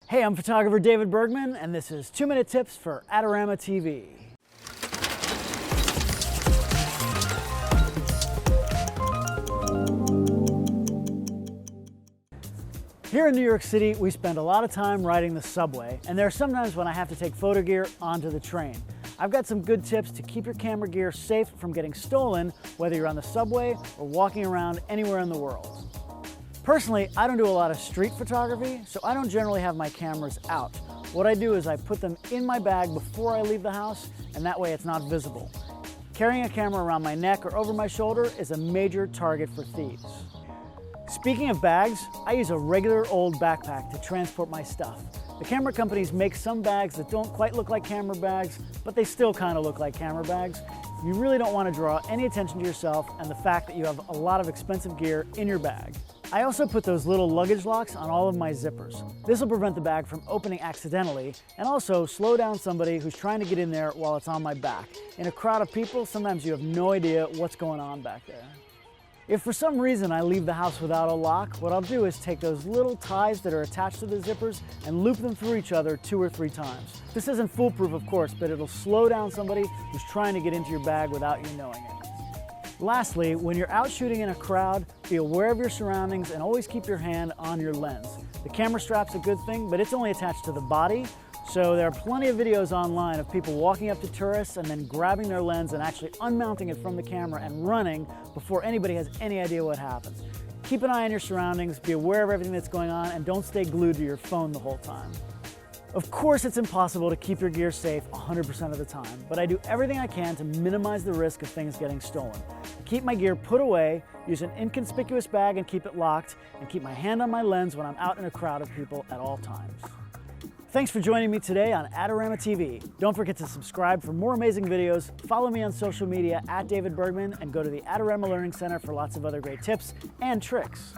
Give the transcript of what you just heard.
Hey, I'm photographer David Bergman, and this is 2-Minute Tips for Adorama TV. Here in New York City, we spend a lot of time riding the subway, and there are some times when I have to take photo gear onto the train. I've got some good tips to keep your camera gear safe from getting stolen, whether you're on the subway or walking around anywhere in the world. Personally, I don't do a lot of street photography, so I don't generally have my cameras out. What I do is I put them in my bag before I leave the house, and that way it's not visible. Carrying a camera around my neck or over my shoulder is a major target for thieves. Speaking of bags, I use a regular old backpack to transport my stuff. The camera companies make some bags that don't quite look like camera bags, but they still kind of look like camera bags. You really don't want to draw any attention to yourself and the fact that you have a lot of expensive gear in your bag. I also put those little luggage locks on all of my zippers. This will prevent the bag from opening accidentally and also slow down somebody who's trying to get in there while it's on my back. In a crowd of people, sometimes you have no idea what's going on back there. If for some reason I leave the house without a lock, what I'll do is take those little ties that are attached to the zippers and loop them through each other 2 or 3 times. This isn't foolproof, of course, but it'll slow down somebody who's trying to get into your bag without you knowing it. Lastly, when you're out shooting in a crowd, be aware of your surroundings and always keep your hand on your lens. The camera strap's a good thing, but it's only attached to the body, so there are plenty of videos online of people walking up to tourists and then grabbing their lens and actually unmounting it from the camera and running before anybody has any idea what happens. Keep an eye on your surroundings, be aware of everything that's going on, and don't stay glued to your phone the whole time. Of course, it's impossible to keep your gear safe 100% of the time, but I do everything I can to minimize the risk of things getting stolen. Keep my gear put away, use an inconspicuous bag and keep it locked, and keep my hand on my lens when I'm out in a crowd of people at all times. Thanks for joining me today on Adorama TV. Don't forget to subscribe for more amazing videos, follow me on social media @David Bergman, and go to the Adorama Learning Center for lots of other great tips and tricks.